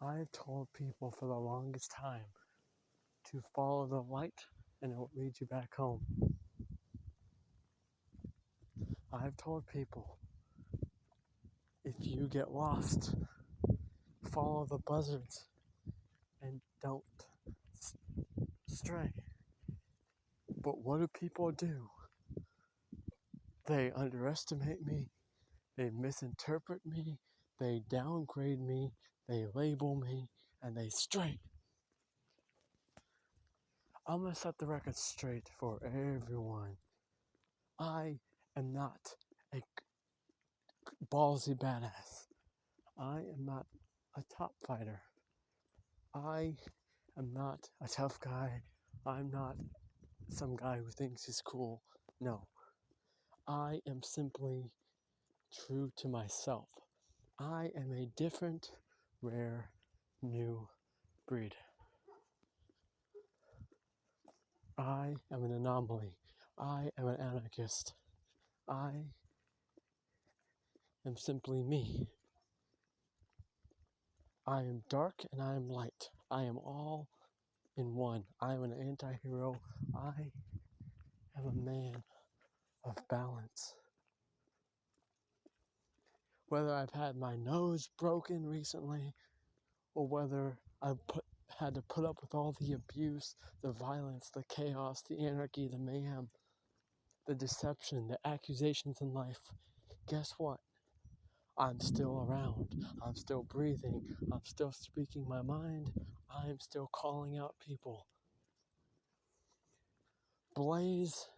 I've told people for the longest time to follow the light and it will lead you back home. I've told people, if you get lost, follow the buzzards and don't stray. But what do people do? They underestimate me, they misinterpret me, they downgrade me, they label me, and they stray. I'm gonna set the record straight for everyone. I am not a ballsy badass. I am not a top fighter. I am not a tough guy. I'm not some guy who thinks he's cool. No. I am simply true to myself. I am a different, rare, new breed. I am an anomaly. I am an anarchist. I am simply me. I am dark and I am light. I am all in one. I am an anti-hero. I am a man of balance. Whether I've had my nose broken recently, or whether I've had to put up with all the abuse, the violence, the chaos, the anarchy, the mayhem, the deception, the accusations in life, guess what? I'm still around. I'm still breathing. I'm still speaking my mind. I'm still calling out people. Blaze.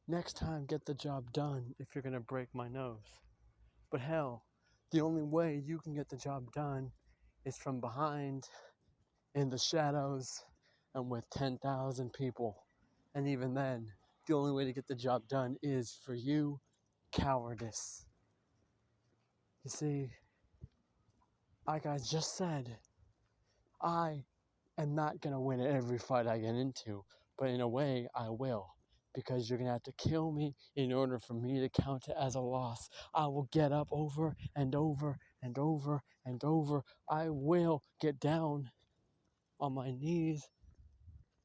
Next time, get the job done if you're going to break my nose. But hell, the only way you can get the job done is from behind, in the shadows, and with 10,000 people. And even then, the only way to get the job done is for you, cowardice. You see, like I just said, I am not going to win every fight I get into, but in a way, I will. Because you're going to have to kill me in order for me to count it as a loss. I will get up over and over and over and over. I will get down on my knees,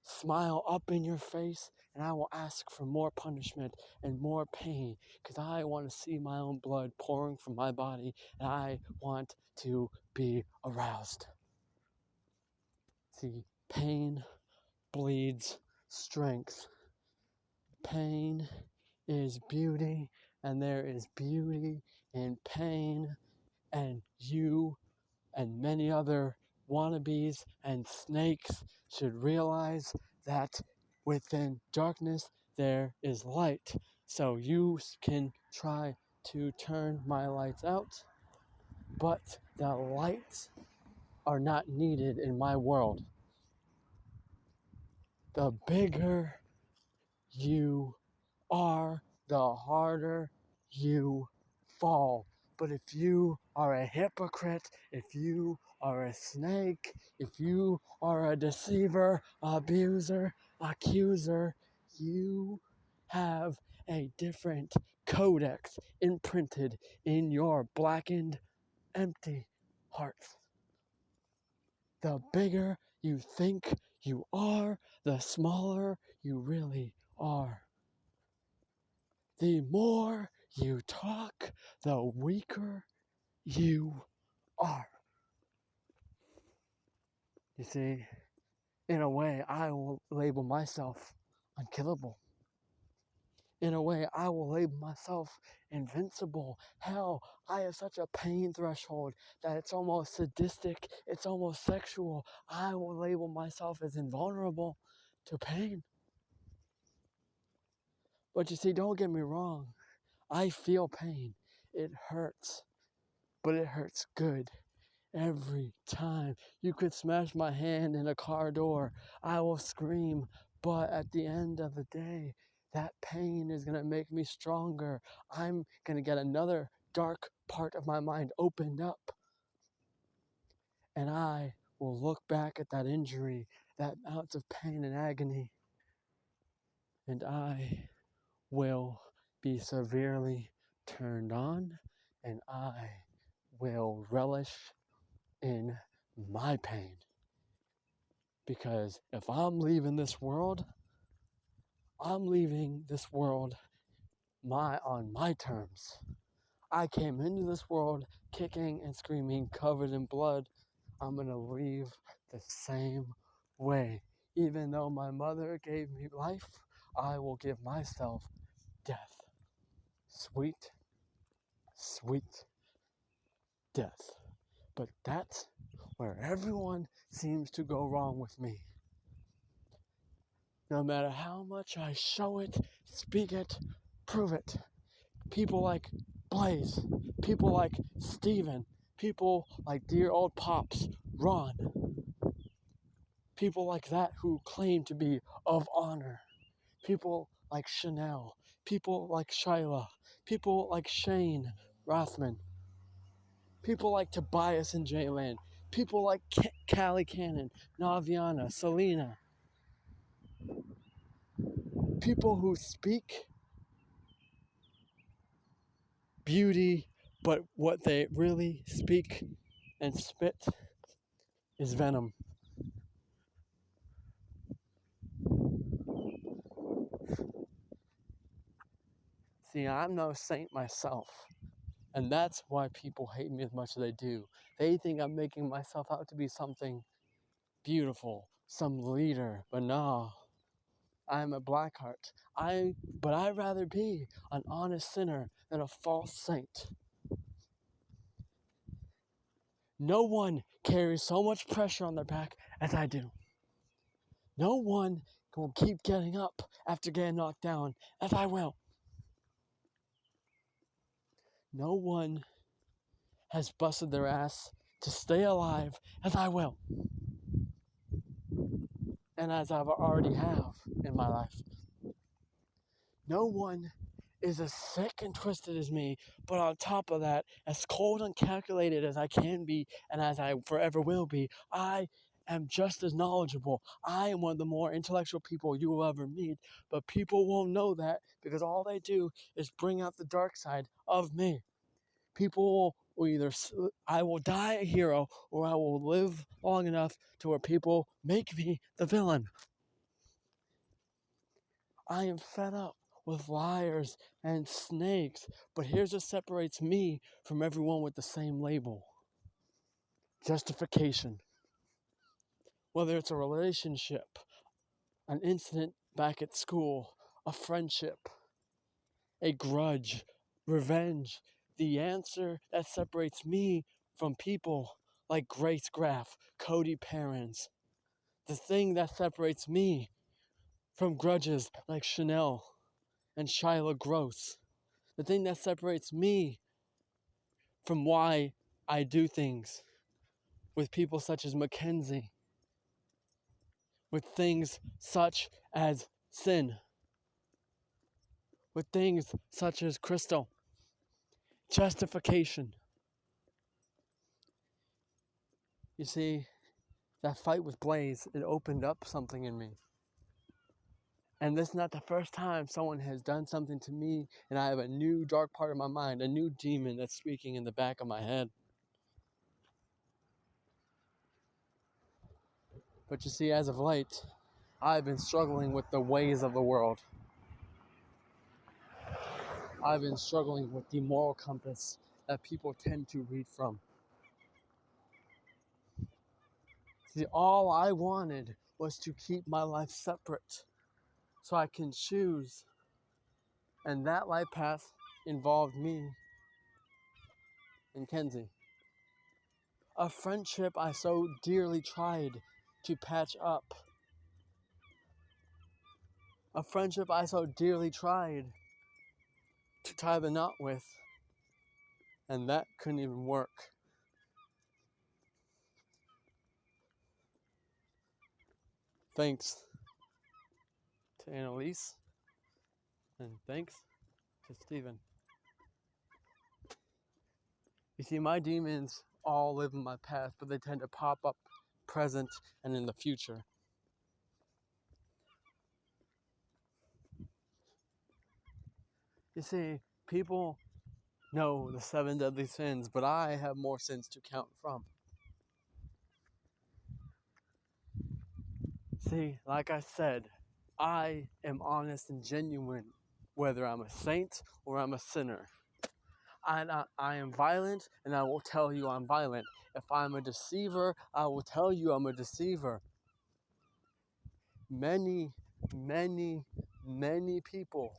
smile up in your face, and I will ask for more punishment and more pain because I want to see my own blood pouring from my body and I want to be aroused. See, pain bleeds strength. Pain is beauty, and there is beauty in pain, and you and many other wannabes and snakes should realize that within darkness there is light. So you can try to turn my lights out, but the lights are not needed in my world. The bigger you are, the harder you fall. But if you are a hypocrite, if you are a snake, if you are a deceiver, abuser, accuser, you have a different codex imprinted in your blackened, empty heart. The bigger you think you are, the smaller you really are. The more you talk, the weaker you are. You see, in a way, I will label myself unkillable. In a way, I will label myself invincible. Hell, I have such a pain threshold that it's almost sadistic, it's almost sexual. I will label myself as invulnerable to pain. But you see, don't get me wrong. I feel pain. It hurts. But it hurts good. Every time. You could smash my hand in a car door. I will scream. But at the end of the day, that pain is going to make me stronger. I'm going to get another dark part of my mind opened up. And I will look back at that injury, that ounce of pain and agony. And I will be severely turned on. And I will relish in my pain. Because if I'm leaving this world, I'm leaving this world on my terms. I came into this world kicking and screaming, covered in blood. I'm going to leave the same way. Even though my mother gave me life, I will give myself death. Sweet, sweet death. But that's where everyone seems to go wrong with me. No matter how much I show it, speak it, prove it. People like Blaze, people like Steven, people like dear old Pops, Ron, people like that who claim to be of honor, people like Chanel, people like Shyla, people like Shane Rothman, people like Tobias and Jaylan, people like Callie Cannon, Naviana, Selena, people who speak beauty, but what they really speak and spit is venom. See, I'm no saint myself, and that's why people hate me as much as they do. They think I'm making myself out to be something beautiful, some leader, but no, I'm a blackheart. But I'd rather be an honest sinner than a false saint. No one carries so much pressure on their back as I do. No one will keep getting up after getting knocked down as I will. No one has busted their ass to stay alive as I will. And as I've already have in my life. No one is as sick and twisted as me, but on top of that, as cold and calculated as I can be, and as I forever will be, I am just as knowledgeable. I am one of the more intellectual people you will ever meet, but people won't know that because all they do is bring out the dark side of me. People will either, I will die a hero, or I will live long enough to where people make me the villain. I am fed up with liars and snakes, but here's what separates me from everyone with the same label. Justification. Whether it's a relationship, an incident back at school, a friendship, a grudge, revenge, the answer that separates me from people like Grace Graff, Cody Perrins, the thing that separates me from grudges like Chanel and Shyla Gross, the thing that separates me from why I do things with people such as Mackenzie, with things such as sin, with things such as Crystal. Justification. You see, that fight with Blaze, it opened up something in me. And this is not the first time someone has done something to me, and I have a new dark part of my mind, a new demon that's speaking in the back of my head. But you see, as of late, I've been struggling with the ways of the world. I've been struggling with the moral compass that people tend to read from. See, all I wanted was to keep my life separate so I can choose. And that life path involved me and Kenzie. A friendship I so dearly tried to patch up. A friendship I so dearly tried to tie the knot with. And that couldn't even work. Thanks to Annalise. And thanks to Steven. You see, my demons all live in my past, but they tend to pop up present and in the future. You see, people know the 7 deadly sins, but I have more sins to count from. See, like I said, I am honest and genuine, whether I'm a saint or I'm a sinner. I am violent, and I will tell you I'm violent. If I'm a deceiver, I will tell you I'm a deceiver. Many, many, many people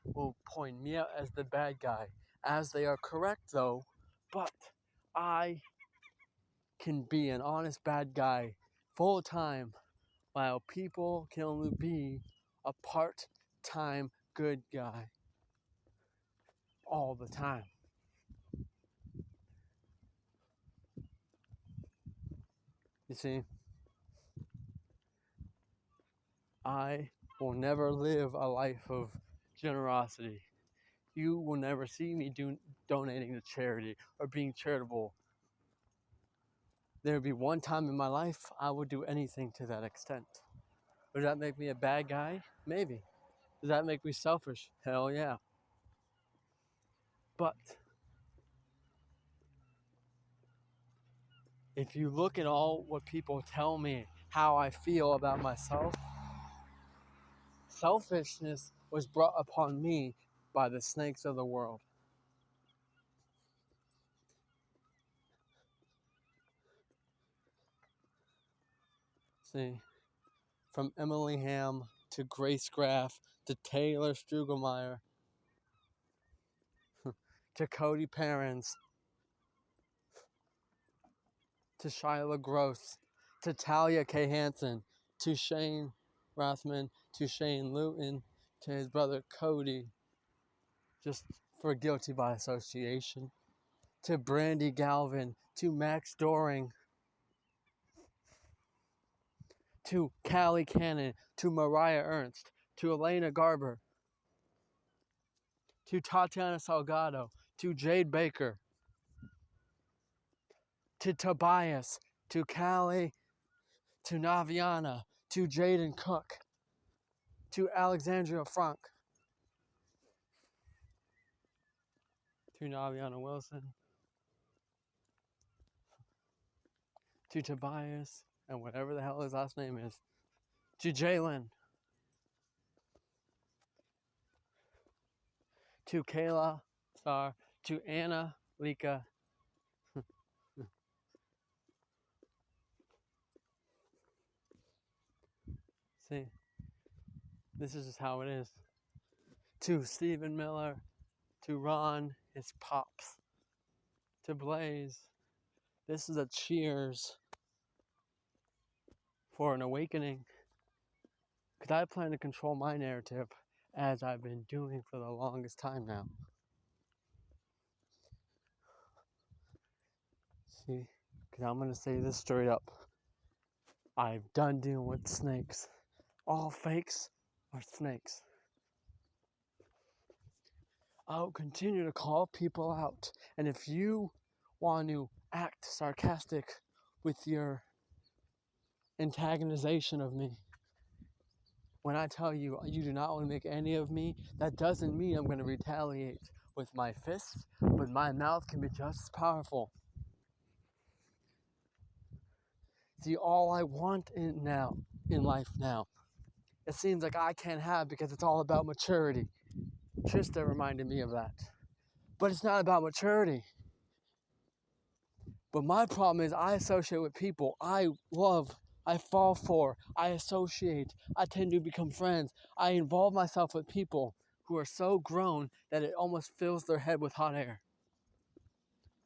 will point me out as the bad guy, as they are correct though, but I can be an honest bad guy full time, while people can only be a part-time good guy all the time. You see, I will never live a life of generosity. You will never see me donating to charity or being charitable. There will be one time in my life I will do anything to that extent. Does that make me a bad guy? Maybe. Does that make me selfish? Hell yeah. But if you look at all what people tell me, how I feel about myself, selfishness was brought upon me by the snakes of the world. See, from Emily Ham to Grace Graff to Taylor Strugelmeyer to Cody Perrins to Shyla Gross to Talia K. Hansen to Shane Rothman to Shane Luton to his brother Cody, just for guilty by association, to Brandy Galvin, to Max Doring, to Callie Cannon, to Mariah Ernst, to Elena Garber, to Tatiana Salgado, to Jade Baker, to Tobias, to Callie, to Naviana, to Jaden Cook, to Alexandria Frank, to Naviana Wilson, to Tobias, and whatever the hell his last name is, to Jalen, to Kayla, to Anna, Lika. See, this is just how it is. To Stephen Miller, to Ron, his pops, to Blaze. This is a cheers for an awakening. Because I plan to control my narrative as I've been doing for the longest time now. See, because I'm going to say this straight up. I've done dealing with snakes. All fakes are snakes. I'll continue to call people out. And if you want to act sarcastic with your antagonization of me, when I tell you you do not want to make any of me, that doesn't mean I'm going to retaliate with my fists, but my mouth can be just as powerful. See, all I want in life now, it seems like I can't have because it's all about maturity. Trista reminded me of that. But it's not about maturity. But my problem is I associate with people I love, I fall for, I associate, I tend to become friends. I involve myself with people who are so grown that it almost fills their head with hot air.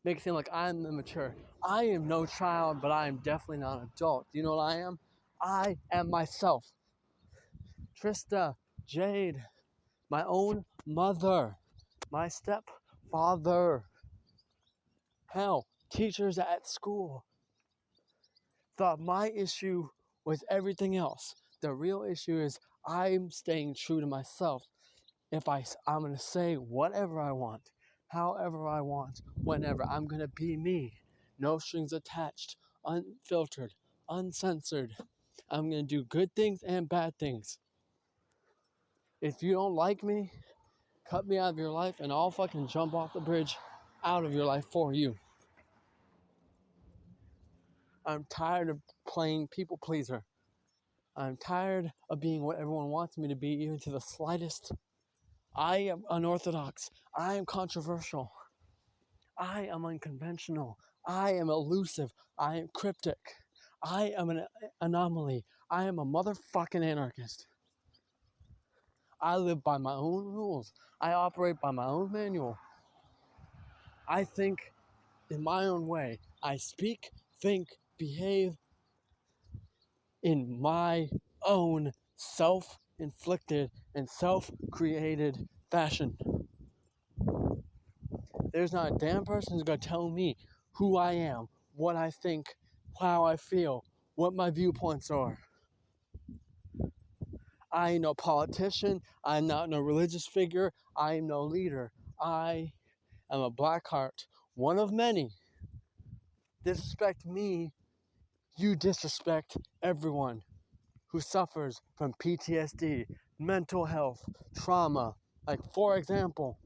Makes it seem like I'm immature. I am no child, but I am definitely not an adult. Do you know what I am? I am myself. Trista, Jade, my own mother, my stepfather, hell, teachers at school thought my issue was everything else. The real issue is I'm staying true to myself. If I'm going to say whatever I want, however I want, whenever, I'm going to be me. No strings attached, unfiltered, uncensored. I'm going to do good things and bad things. If you don't like me, Cut me out of your life and I'll fucking jump off the bridge out of your life for you. I'm tired of playing people pleaser. I'm tired of being what everyone wants me to be, even to the slightest. I am unorthodox. I am controversial. I am unconventional. I am elusive. I am cryptic. I am an anomaly. I am a motherfucking anarchist. I live by my own rules. I operate by my own manual. I think in my own way. I speak, think, behave in my own self-inflicted and self-created fashion. There's not a damn person who's going to tell me who I am, what I think, how I feel, what my viewpoints are. I ain't no politician. I'm not no religious figure. I am no leader. I am a black heart, one of many. Disrespect me, you disrespect everyone who suffers from PTSD, mental health, trauma. Like, for example,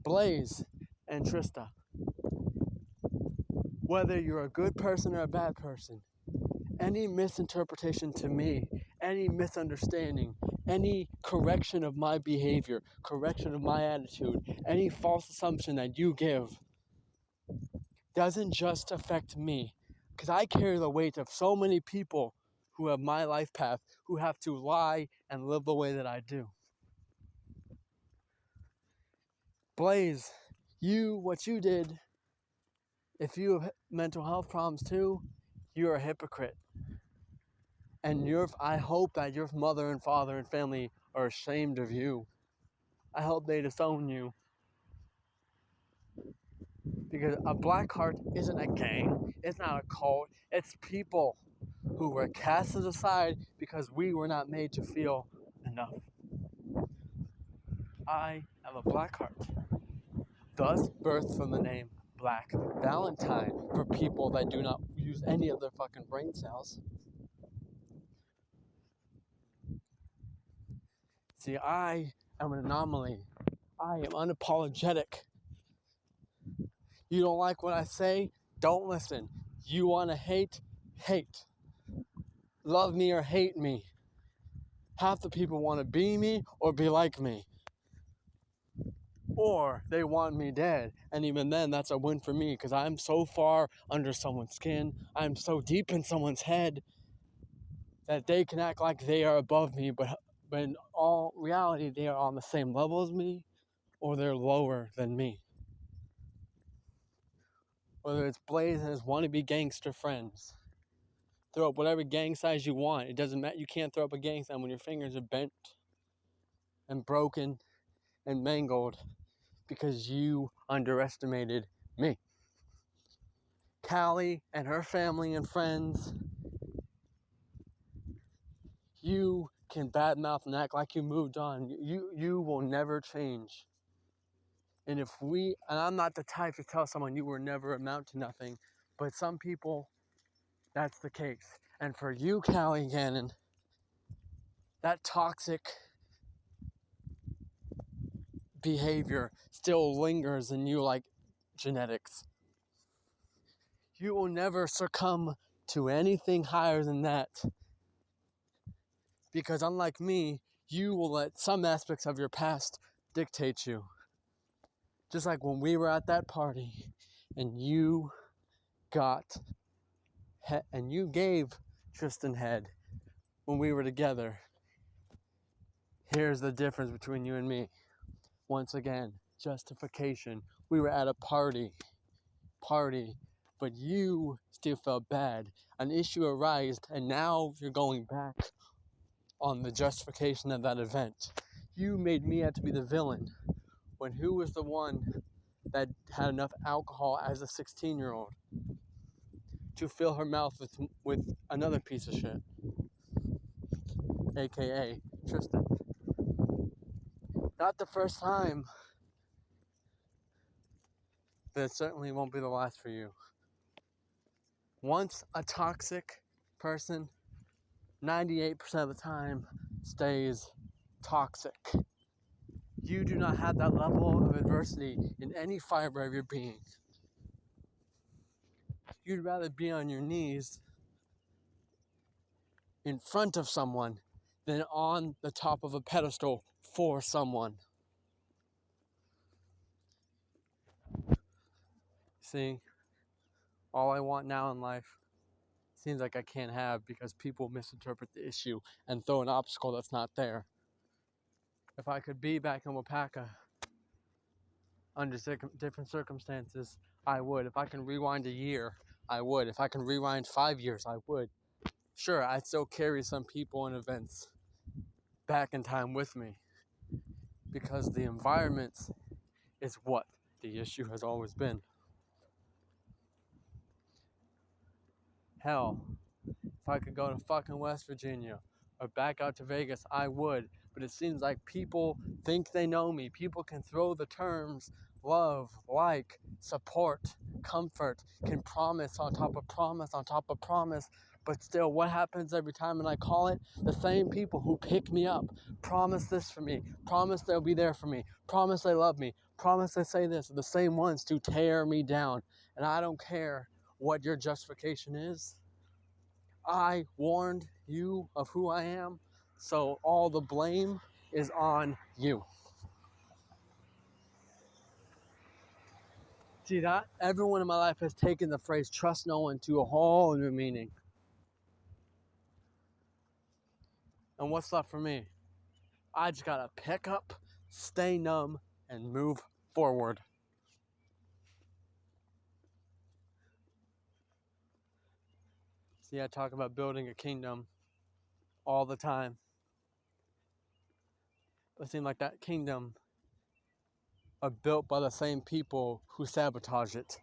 Blaze and Trista. Whether you're a good person or a bad person, any misinterpretation to me, any misunderstanding, any correction of my behavior, correction of my attitude, any false assumption that you give doesn't just affect me, because I carry the weight of so many people who have my life path, who have to lie and live the way that I do. Blaze, what you did, if you have mental health problems too, you're a hypocrite. And I hope that your mother and father and family are ashamed of you. I hope they disown you. Because a black heart isn't a gang, it's not a cult, it's people who were casted aside because we were not made to feel enough. I am a black heart, thus birthed from the name Black Valentine for people that do not use any of their fucking brain cells. See, I am an anomaly. I am unapologetic. You don't like what I say? Don't listen. You want to hate? Hate. Love me or hate me. Half the people want to be me or be like me. Or they want me dead. And even then, that's a win for me because I'm so far under someone's skin. I'm so deep in someone's head that they can act like they are above me, but in all reality, they are on the same level as me or they're lower than me. Whether it's Blaze and his wannabe gangster friends. Throw up whatever gang size you want. It doesn't matter. You can't throw up a gang sign when your fingers are bent and broken and mangled because you underestimated me. Callie and her family and friends, you can badmouth and act like you moved on. You will never change. And I'm not the type to tell someone you will never amount to nothing, but some people, that's the case. And for you, Callie Gannon, that toxic behavior still lingers in you like genetics. You will never succumb to anything higher than that. Because unlike me, you will let some aspects of your past dictate you. Just like when we were at that party and you gave Tristan head when we were together. Here's the difference between you and me. Once again, justification. We were at a party, but you still felt bad. An issue arose, and now you're going back on the justification of that event. You made me out to be the villain, when who was the one that had enough alcohol as a 16-year-old to fill her mouth with another piece of shit, aka Tristan. Not the first time, but it certainly won't be the last for you. Once a toxic person, 98% of the time stays toxic. You do not have that level of adversity in any fiber of your being. You'd rather be on your knees in front of someone than on the top of a pedestal for someone. See, all I want now in life seems like I can't have because people misinterpret the issue and throw an obstacle that's not there. If I could be back in Wapaka under different circumstances, I would. If I can rewind a year, I would. If I can rewind 5 years, I would. Sure, I'd still carry some people and events back in time with me because the environment is what the issue has always been. Hell, if I could go to fucking West Virginia or back out to Vegas, I would. But it seems like people think they know me. People can throw the terms love, like, support, comfort, can promise on top of promise on top of promise. But still, what happens every time when I call it? The same people who pick me up promise this for me, promise they'll be there for me, promise they love me, promise they say this, are the same ones to tear me down. And I don't care what your justification is. I warned you of who I am, so all the blame is on you. See that? Everyone in my life has taken the phrase trust no one to a whole new meaning. And what's left for me? I just gotta pick up, stay numb, and move forward. See, I talk about building a kingdom all the time. But it seems like that kingdom are built by the same people who sabotage it.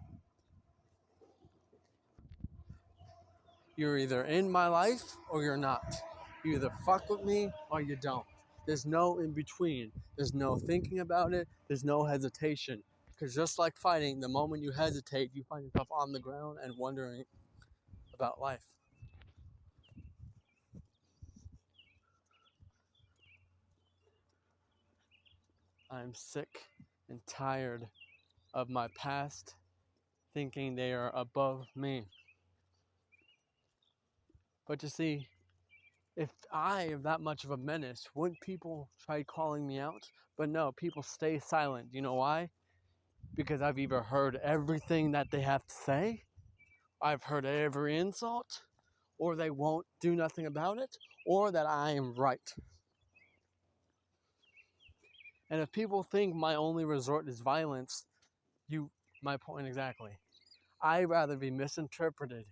You're either in my life or you're not. You either fuck with me or you don't. There's no in between. There's no thinking about it. There's no hesitation. Because just like fighting, the moment you hesitate, you find yourself on the ground and wondering about life. I'm sick and tired of my past thinking they are above me. But you see, if I am that much of a menace, wouldn't people try calling me out? But no, people stay silent. You know why? Because I've either heard everything that they have to say, I've heard every insult, or they won't do nothing about it, or that I am right. And if people think my only resort is violence, my point exactly. I'd rather be misinterpreted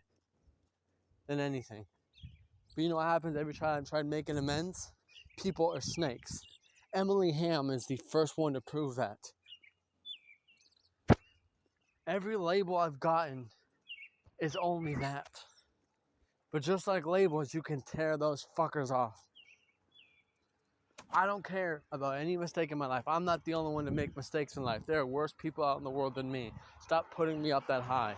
than anything. But you know what happens every time I try making amends? People are snakes. Emily Ham is the first one to prove that. Every label I've gotten is only that. But just like labels, you can tear those fuckers off. I don't care about any mistake in my life. I'm not the only one to make mistakes in life. There are worse people out in the world than me. Stop putting me up that high.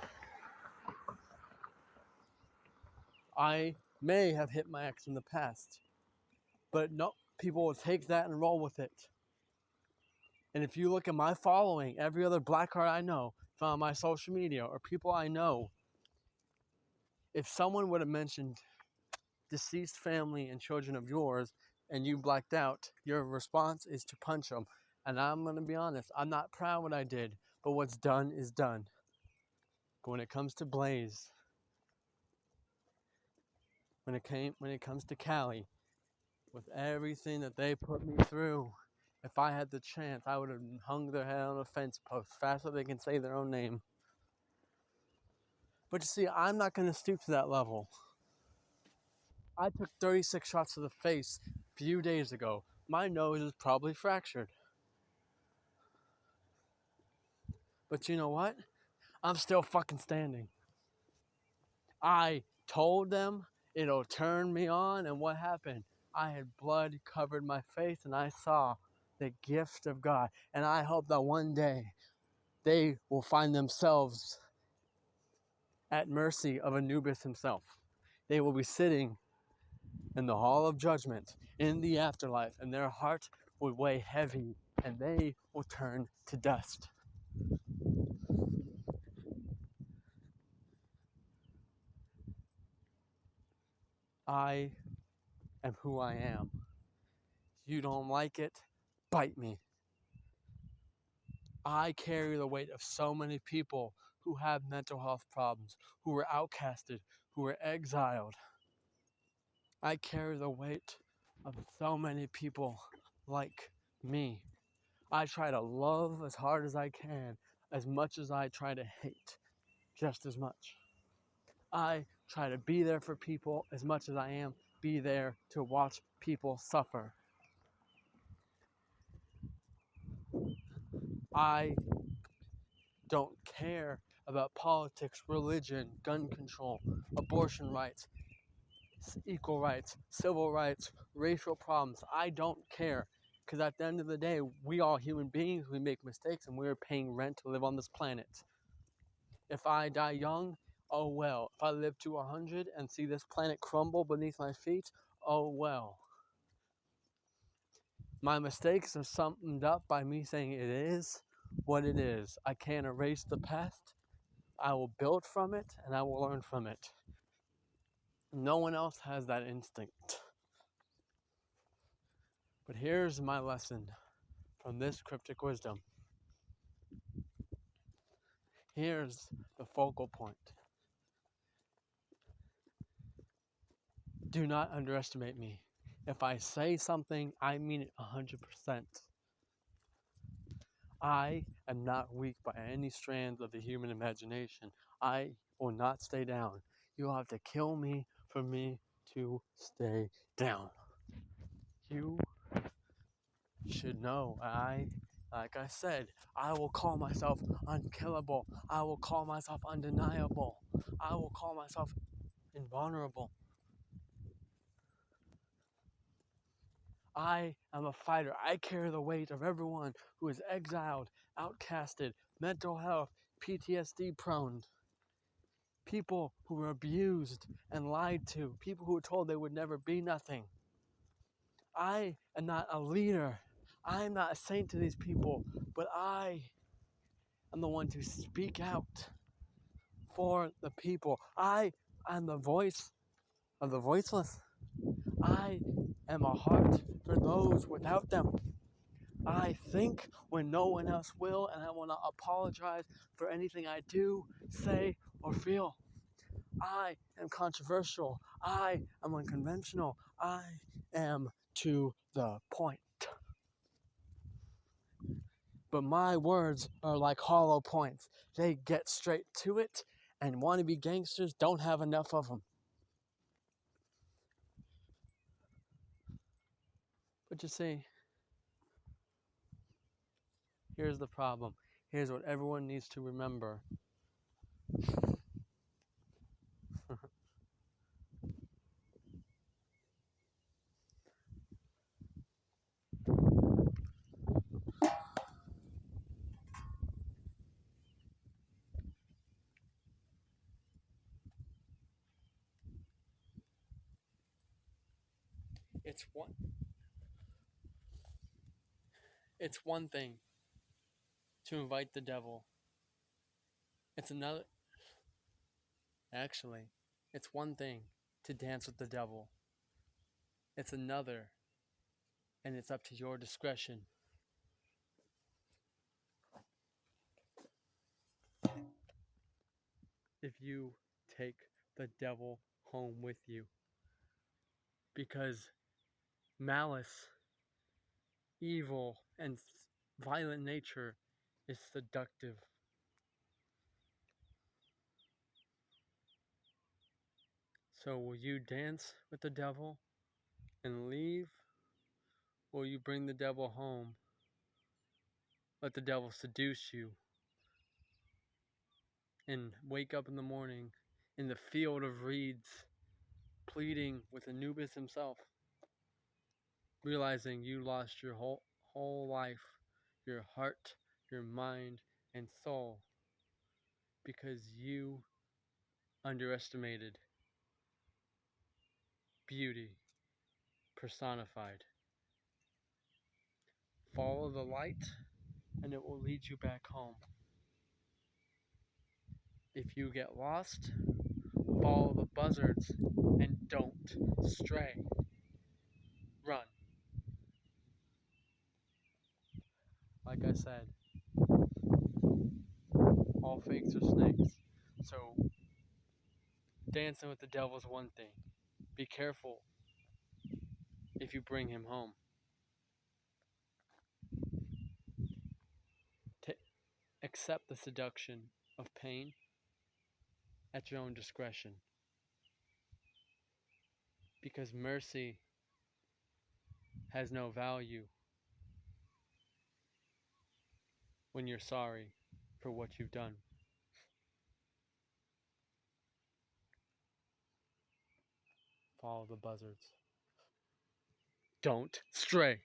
I may have hit my ex in the past, but no, people will take that and roll with it. And if you look at my following, every other black card I know, on my social media, or people I know, if someone would have mentioned deceased family and children of yours, and you blacked out, your response is to punch them. And I'm going to be honest, I'm not proud of what I did, but what's done is done. But when it comes to Blaze, when it comes to Cali, with everything that they put me through, if I had the chance, I would have hung their head on a fence post faster than they can say their own name. But you see, I'm not going to stoop to that level. I took 36 shots to the face a few days ago. My nose is probably fractured. But you know what? I'm still fucking standing. I told them it'll turn me on, and what happened? I had blood covered my face, and I saw the gift of God. And I hope that one day they will find themselves at mercy of Anubis himself. They will be sitting in the hall of judgment in the afterlife, and their heart would weigh heavy and they will turn to dust. I am who I am. You don't like it? Bite me. I carry the weight of so many people who have mental health problems, who were outcasted, who were exiled. I carry the weight of so many people like me. I try to love as hard as I can, as much as I try to hate, just as much. I try to be there for people as much as I am be there to watch people suffer. I don't care about politics, religion, gun control, abortion rights, equal rights, civil rights, racial problems. I don't care. Because at the end of the day, we all human beings, we make mistakes, and we're paying rent to live on this planet. If I die young, oh well. If I live to 100 and see this planet crumble beneath my feet, oh well. My mistakes are summed up by me saying it is what it is. I can't erase the past. I will build from it, and I will learn from it. No one else has that instinct. But here's my lesson from this cryptic wisdom. Here's the focal point. Do not underestimate me. If I say something, I mean it 100%. I am not weak by any strands of the human imagination. I will not stay down. You'll have to kill me for me to stay down. You should know like I said, I will call myself unkillable. I will call myself undeniable. I will call myself invulnerable. I am a fighter. I carry the weight of everyone who is exiled, outcasted, mental health, PTSD prone. People who were abused and lied to. People who were told they would never be nothing. I am not a leader. I am not a saint to these people, but I am the one to speak out for the people. I am the voice of the voiceless. I am a heart for those without them. I think when no one else will, and I will not apologize for anything I do, say, or feel. I am controversial. I am unconventional. I am to the point. But my words are like hollow points. They get straight to it, and wannabe gangsters don't have enough of them. But you see, here's the problem. Here's what everyone needs to remember. It's one thing to invite the devil. It's another Actually, it's one thing to dance with the devil. It's another, and it's up to your discretion. If you take the devil home with you. Because malice, evil, and violent nature is seductive. So will you dance with the devil and leave? Or will you bring the devil home? Let the devil seduce you and wake up in the morning in the field of reeds, pleading with Anubis himself, realizing you lost your whole life, your heart, your mind, and soul because you underestimated beauty personified. Follow the light, and it will lead you back home. If you get lost, follow the buzzards and don't stray. Run. Like I said, all fakes are snakes. So, dancing with the devil's one thing. Be careful if you bring him home. Accept the seduction of pain at your own discretion. Because mercy has no value when you're sorry for what you've done. Follow the buzzards. Don't stray.